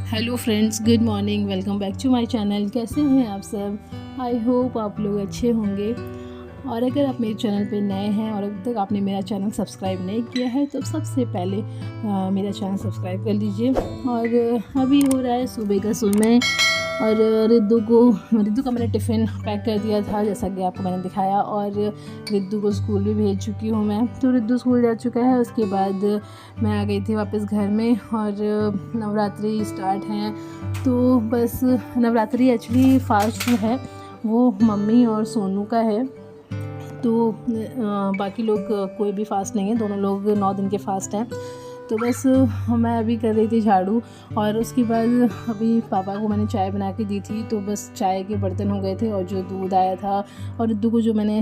Hello friends, good morning. Welcome back to my channel. कैसे हैं आप सब? आई होप आप लोग अच्छे होंगे। और अगर आप मेरे चैनल पे नए हैं और अभी तक आपने मेरा चैनल सब्सक्राइब नहीं किया है तो सबसे पहले मेरा चैनल सब्सक्राइब कर लीजिए। और अभी हो रहा है सुबह का समय और रिद्धू का मैंने टिफ़िन पैक कर दिया था, जैसा कि आपको मैंने दिखाया। और रिद्धू को स्कूल भी भेज चुकी हूँ मैं, तो रिद्धू स्कूल जा चुका है। उसके बाद मैं आ गई थी वापस घर में। और नवरात्रि स्टार्ट हैं, तो बस नवरात्रि एक्चुअली फास्ट है वो मम्मी और सोनू का है। तो बाकी लोग कोई भी फास्ट नहीं है, दोनों लोग 9 दिन के फास्ट हैं। तो बस मैं अभी कर रही थी झाड़ू। और उसके बाद अभी पापा को मैंने चाय बना के दी थी, तो बस चाय के बर्तन हो गए थे। और जो दूध आया था और रिद्धू को जो मैंने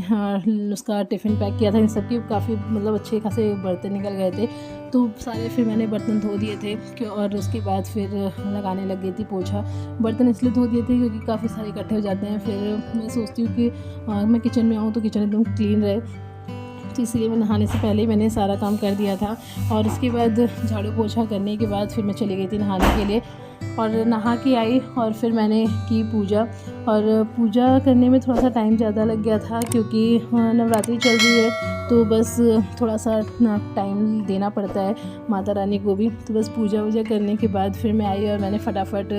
उसका टिफ़िन पैक किया था, इन सब के काफ़ी मतलब अच्छे खासे बर्तन निकल गए थे। तो सारे फिर मैंने बर्तन धो दिए थे और उसके बाद फिर लगाने लग गई थी पोछा। बर्तन इसलिए धो दिए थे क्योंकि काफ़ी सारे इकट्ठे हो जाते हैं। फिर मैं सोचती हूँ कि मैं किचन में आऊँ तो किचन एकदम क्लीन रहे, तो इसलिए मैं नहाने से पहले ही मैंने सारा काम कर दिया था। और उसके बाद झाड़ू पोछा करने के बाद फिर मैं चली गई थी नहाने के लिए। और नहा के आई और फिर मैंने की पूजा। और पूजा करने में थोड़ा सा टाइम ज़्यादा लग गया था क्योंकि नवरात्रि चल रही है, तो बस थोड़ा सा टाइम देना पड़ता है माता रानी को भी। तो बस पूजा वूजा करने के बाद फिर मैं आई और मैंने फटाफट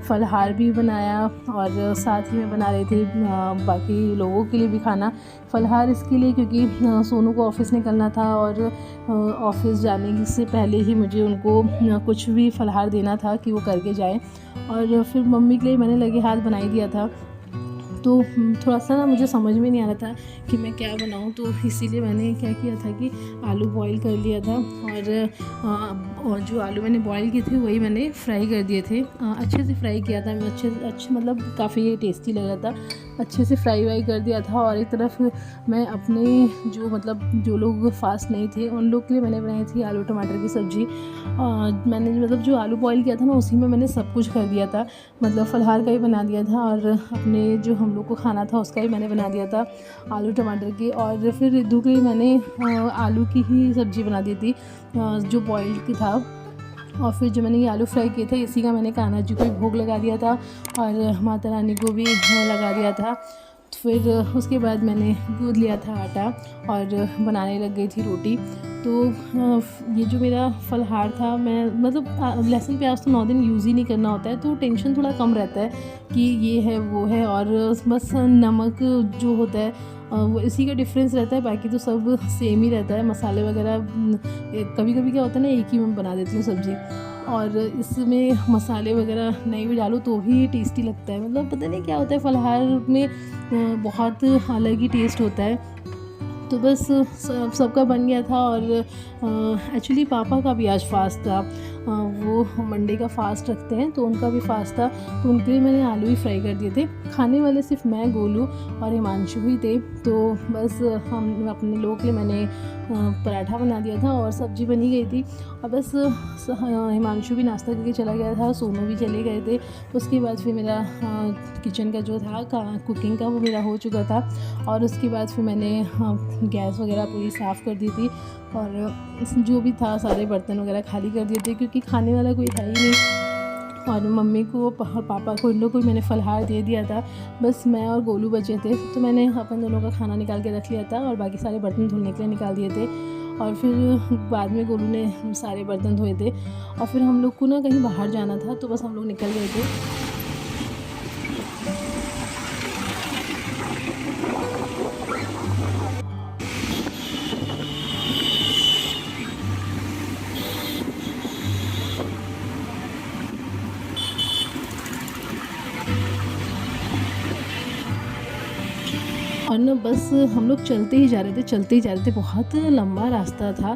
फलहार भी बनाया। और साथ ही में बना रही थी बाकी लोगों के लिए भी खाना। फलहार इसके लिए क्योंकि सोनू को ऑफ़िस निकलना था और ऑफ़िस जाने से पहले ही मुझे उनको कुछ भी फलहार देना था कि वो करके जाएं। और फिर मम्मी के लिए मैंने लगे हाथ बना ही दिया था। तो थोड़ा सा ना मुझे समझ में नहीं आ रहा था कि मैं क्या बनाऊं, तो इसीलिए मैंने क्या किया था कि आलू बॉईल कर लिया था। और जो आलू मैंने बॉईल किए थे वही मैंने फ्राई कर दिए थे। अच्छे से फ्राई किया था, अच्छे मतलब काफ़ी टेस्टी लग रहा था। अच्छे से फ्राई वाई कर दिया था। और एक तरफ मैं अपने जो लोग फास्ट नहीं थे उन लोग के लिए मैंने बनाई थी आलू टमाटर की सब्ज़ी। मैंने जो आलू बॉईल किया था ना, उसी में मैंने सब कुछ कर दिया था। मतलब फलहार का भी बना दिया था और अपने जो हम लोग को खाना था उसका भी मैंने बना दिया था आलू टमाटर की। और फिर रिद्धू के लिए मैंने आलू की ही सब्ज़ी बना दी थी जो बॉइल्ड था। और फिर जो मैंने ये आलू फ्राई किए थे इसी का मैंने कान्हा जी को भी भोग लगा दिया था और माता रानी को भी लगा दिया था। फिर उसके बाद मैंने गूँथ लिया था आटा और बनाने लग गई थी रोटी। तो ये जो मेरा फलहार था, मैं मतलब लहसुन प्याज तो 9 दिन यूज़ ही नहीं करना होता है, तो टेंशन थोड़ा कम रहता है कि ये है वो है। और बस नमक जो होता है वो इसी का डिफरेंस रहता है, बाकी तो सब सेम ही रहता है। मसाले वगैरह कभी कभी क्या होता है ना, एक ही मैं बना देती हूँ सब्ज़ी और इसमें मसाले वगैरह नहीं भी डालो तो भी टेस्टी लगता है। मतलब पता नहीं क्या होता है, फलहार में बहुत अलग ही टेस्ट होता है। तो बस सबका बन गया था। और एक्चुअली पापा का भी आज फास्ट था, वो मंडे का फास्ट रखते हैं, तो उनका भी फास्ट था। तो उनके लिए मैंने आलू ही फ्राई कर दिए थे। खाने वाले सिर्फ मैं, गोलू और हिमांशु ही थे। तो बस हम अपने लोगों के लिए मैंने पराठा बना दिया था और सब्ज़ी बनी गई थी। और बस हिमांशु भी नाश्ता करके चला गया था, सोनू भी चले गए थे। उसके बाद फिर मेरा किचन का जो था कुकिंग का वो मेरा हो चुका था। और उसके बाद फिर मैंने गैस वगैरह पूरी साफ़ कर दी थी और जो भी था सारे बर्तन वगैरह खाली कर दिए थे क्योंकि खाने वाला कोई है ही नहीं। और मम्मी को पापा को इन लोग को मैंने फलहार दे दिया था। बस मैं और गोलू बचे थे, तो मैंने अपन दोनों का खाना निकाल के रख लिया था और बाकी सारे बर्तन धुलने के लिए निकाल दिए थे। और फिर बाद में गोलू ने सारे बर्तन धोए थे। और फिर हम लोग को ना कहीं बाहर जाना था, तो बस हम लोग निकल गए थे। और ना बस हम लोग चलते ही जा रहे थे। बहुत लंबा रास्ता था।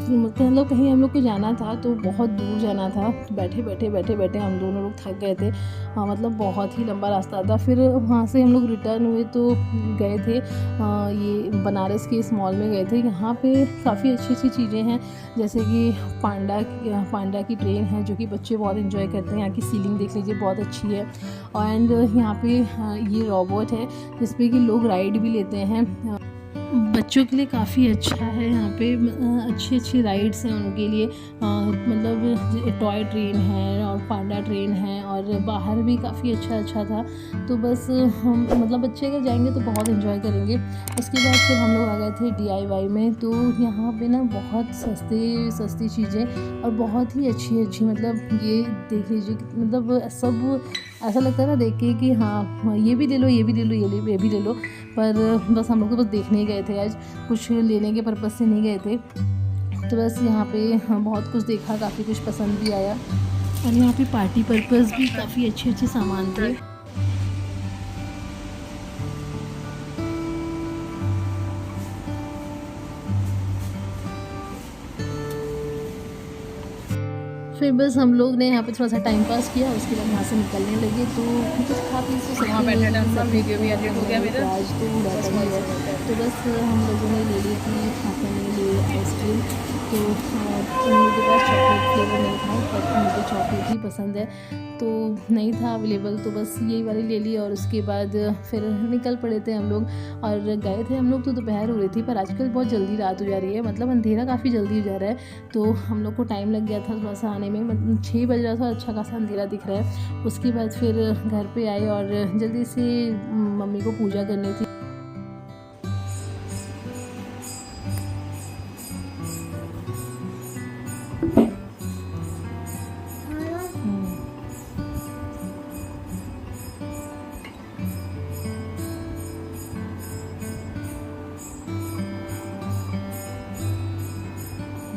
मतलब कहीं हम लोग को जाना था तो बहुत दूर जाना था। बैठे हम दोनों लोग थक गए थे। मतलब बहुत ही लंबा रास्ता था। फिर वहाँ से हम लोग रिटर्न हुए तो गए थे ये बनारस के इस मॉल में गए थे। यहाँ पे काफ़ी अच्छी चीज़ें हैं, जैसे कि पांडा की ट्रेन है जो कि बच्चे बहुत एंजॉय करते हैं। यहाँ की सीलिंग देख लीजिए, बहुत अच्छी है। एंड यहाँ पे ये रोबोट है जिस पे कि लोग राइड भी लेते हैं। बच्चों के लिए काफ़ी अच्छा है यहाँ पे। अच्छी अच्छी राइड्स हैं उनके लिए, मतलब टॉय ट्रेन है और पांडा ट्रेन है, और बाहर भी काफ़ी अच्छा था। तो बस हम मतलब बच्चे अगर जाएंगे तो बहुत एंजॉय करेंगे। उसके बाद फिर हम लोग आ गए थे DIY में। तो यहाँ पे ना बहुत सस्ती चीज़ें और बहुत ही अच्छी मतलब ये देख लीजिए, मतलब सब ऐसा लगता है ना देख के कि हाँ ये भी ले लो, ये भी ले लो, ये भी ले लो। पर बस हम लोग तो बस देखने ही गए थे आज, कुछ लेने के पर्पज़ से नहीं गए थे। तो बस यहाँ पे बहुत कुछ देखा, काफ़ी कुछ पसंद भी आया, और यहाँ पे पार्टी पर्पज़ भी काफ़ी अच्छे सामान थे। फिर बस हम लोग ने यहाँ पे थोड़ा सा टाइम पास किया, उसके बाद यहाँ से निकलने लगे। तो कुछ खा पी तो सब वीडियो भी एडिट हो गया मेरा आज, तो रहता ही है। तो बस हम लोगों ने ले ली थी, पापा ने ले आइसक्रीम। तो उनके पास चॉकलेट फ्लेवर नहीं था, बट मुझे चॉकलेट ही पसंद है, तो नहीं था अवेलेबल, तो बस यही वाली ले ली। और उसके बाद फिर निकल पड़े थे हम लोग, और गए थे हम लोग तो दोपहर हो रही थी, पर आजकल बहुत जल्दी रात हो जा रही है, मतलब अंधेरा काफ़ी जल्दी हो जा रहा है। तो हम लोग को टाइम लग गया था थोड़ा सा आने में, मतलब 6 बज रहा था, अच्छा खासा अंधेरा दिख रहा है। उसके बाद फिर घर पे आए और जल्दी से मम्मी को पूजा करनी थी।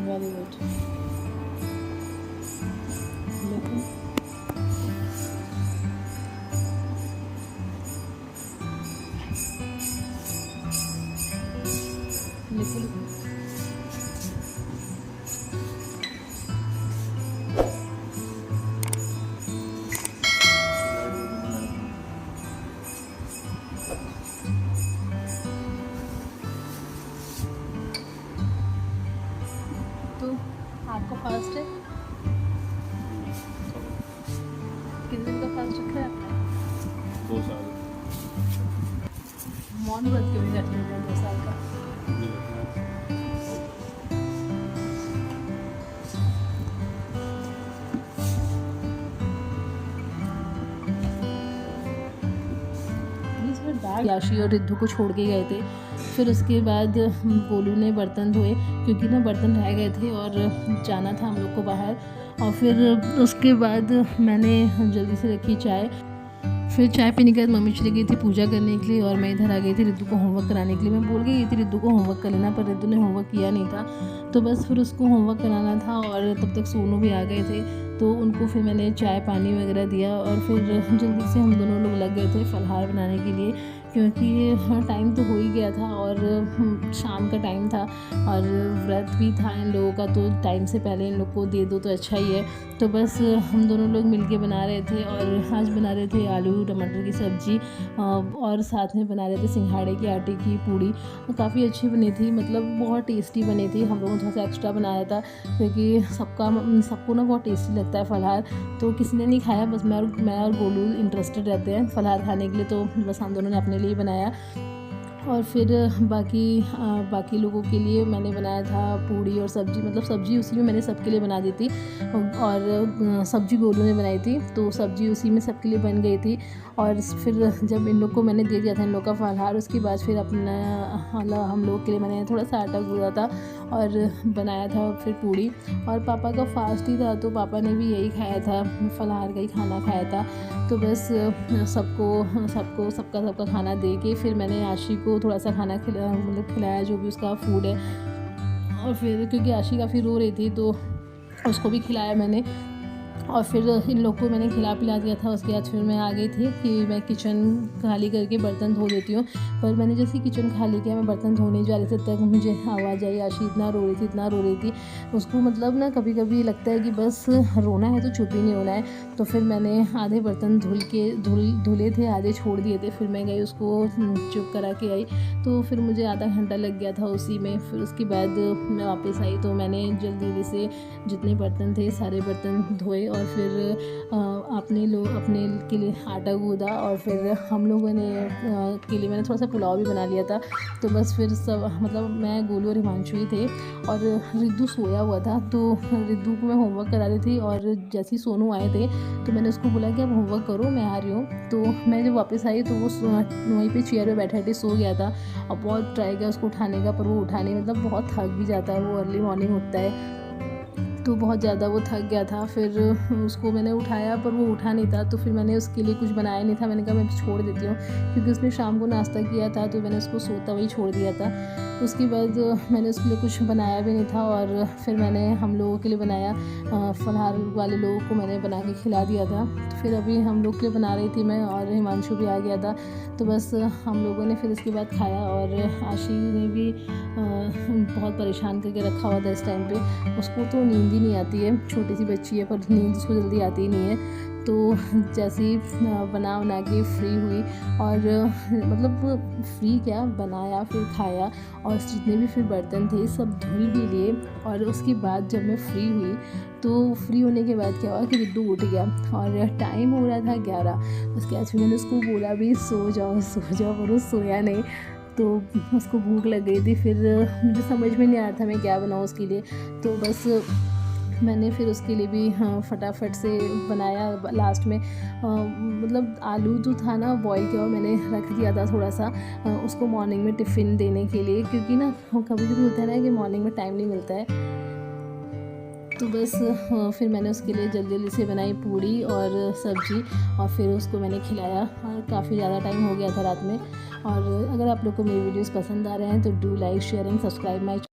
Very good. तो आपका फास्ट है, कितने दिन का फास्ट रखा है आपने? 2 साल। मौन व्रत क्यों नहीं रख लेते 2 साल का? याशी और रिद्धू को छोड़ के गए थे। फिर उसके बाद गोलू ने बर्तन धोए, क्योंकि ना बर्तन रह गए थे और जाना था हम लोग को बाहर। और फिर उसके बाद मैंने जल्दी से रखी चाय। फिर चाय पीने के बाद मम्मी चली गई थी पूजा करने के लिए, और मैं इधर आ गई थी रिद्धू को होमवर्क कराने के लिए। मैं बोल गई थी रिद्धू को होमवर्क कर लेना, पर रिद्धू ने होमवर्क किया नहीं था, तो बस फिर उसको होमवर्क कराना था। और तब तक सोनू भी आ गए थे, तो उनको फिर मैंने चाय पानी वगैरह दिया, और फिर जल्दी से हम दोनों लोग लग गए थे फलहार बनाने के लिए, क्योंकि टाइम तो हो ही गया था और शाम का टाइम था, और व्रत भी था इन लोगों का, तो टाइम से पहले इन लोग को दे दो तो अच्छा ही है। तो बस हम दोनों लोग मिलके बना रहे थे, और आज बना रहे थे आलू टमाटर की सब्ज़ी, और साथ में बना रहे थे सिंघाड़े की आटे की पूड़ी। काफ़ी अच्छी बनी थी, मतलब बहुत टेस्टी बनी थी। हम लोगों ने थोड़ा सा एक्स्ट्रा बनाया था, क्योंकि सबको ना बहुत टेस्टी लगता है फलहार। तो किसी ने नहीं खाया, बस मैं और गोलू इंटरेस्टेड रहते हैं फलहार खाने के लिए, तो बस हम दोनों ने अपने लिए बनाया। और फिर बाकी लोगों के लिए मैंने बनाया था पूड़ी और सब्ज़ी, मतलब सब्ज़ी उसी में मैंने सबके लिए बना दी थी, और सब्ज़ी गोलू ने बनाई थी, तो सब्ज़ी उसी में सबके लिए बन गई थी। और फिर जब इन लोग को मैंने दे दिया था इन लोग का फलहार, उसके बाद फिर अपना हम लोग के लिए मैंने थोड़ा सा आटा गूंदा था और बनाया था फिर पूड़ी। और पापा का फास्ट ही था, तो पापा ने भी यही खाया था, फलहार का ही खाना खाया था। तो बस सबका खाना दे के फिर मैंने आशी को थोड़ा सा खाना खिलाया, जो भी उसका फूड है। और फिर क्योंकि आशी काफ़ी रो रही थी, तो उसको भी खिलाया मैंने, और फिर इन लोग को मैंने खिला पिला दिया था। उसके बाद फिर मैं आ गई थी कि मैं किचन खाली करके बर्तन धो देती हूँ। पर मैंने जैसे किचन खाली किया, मैं बर्तन धोने जा रही थी, तब मुझे आवाज़ आई, आशी इतना रो रही थी। उसको मतलब ना कभी कभी लगता है कि बस रोना है तो चुप ही नहीं होना है। तो फिर मैंने आधे बर्तन धुले थे, आधे छोड़ दिए थे। फिर मैं गई उसको चुप करा के आई, तो फिर मुझे आधा घंटा लग गया था उसी में। फिर उसके बाद मैं वापस आई, तो मैंने जल्दी से जितने बर्तन थे सारे बर्तन धोए और और फिर अपने के लिए आटा गूँधा और फिर हम लोगों ने के लिए मैंने थोड़ा सा पुलाव भी बना लिया था। तो बस फिर सब मतलब मैं, गोलू और हिमांशु ही थे और रिद्धू सोया हुआ था। तो रिद्धू को मैं होमवर्क करा रही थी और जैसे ही सोनू आए थे तो मैंने उसको बोला कि अब होमवर्क करो, मैं आ रही हूँ। तो मैं जब वापस आई तो वो वहीं पे चेयर पे बैठे सो गया था और बहुत ट्राई किया उसको उठाने का, पर वो उठा नहीं, मतलब बहुत थक भी जाता है, वो अर्ली मॉर्निंग उठता है तो बहुत ज़्यादा वो थक गया था। फिर उसको मैंने उठाया पर वो उठा नहीं था, तो फिर मैंने उसके लिए कुछ बनाया नहीं था। मैंने कहा मैं छोड़ देती हूँ, क्योंकि उसने शाम को नाश्ता किया था तो मैंने उसको सोता वही छोड़ दिया था। उसके बाद मैंने उसके लिए कुछ बनाया भी नहीं था और फिर मैंने हम लोगों के लिए बनाया, फलाहार वाले लोगों को मैंने बना के खिला दिया था। तो फिर अभी हम लोग के लिए बना रही थी मैं और हिमांशु भी आ गया था। तो बस हम लोगों ने फिर उसके बाद खाया और आशी ने भी बहुत परेशान करके रखा हुआ था इस टाइम पे। उसको तो नींद ही नहीं आती है, छोटी सी बच्ची है पर नींद उसको जल्दी आती ही नहीं है। तो जैसे ही बना के फ्री हुई और मतलब फ्री क्या बनाया, फिर खाया और जितने भी फिर बर्तन थे सब धुल भी लिए। और उसके बाद जब मैं फ्री हुई तो फ्री होने के बाद क्या हुआ कि रिद्धू उठ गया और टाइम हो रहा था 11। उसके बाद फिर मैंने उसको बोला भी सो जाओ पर वो सोया नहीं। तो उसको भूख लग गई थी, फिर मुझे समझ में नहीं आ रहा था मैं क्या बनाऊँ उसके लिए। तो बस मैंने फिर उसके लिए भी फटाफट से बनाया लास्ट में। मतलब आलू जो था ना बॉईल किया हुआ मैंने रख दिया था थोड़ा सा उसको मॉर्निंग में टिफ़िन देने के लिए, क्योंकि ना कभी कभी होता है ना कि मॉर्निंग में टाइम नहीं मिलता है। तो बस फिर मैंने उसके लिए जल्दी जल्दी से बनाई पूड़ी और सब्ज़ी और फिर उसको मैंने खिलाया। और काफ़ी ज़्यादा टाइम हो गया था रात में। और अगर आप लोग को मेरी वीडियोस पसंद आ रहे हैं तो do like share and subscribe my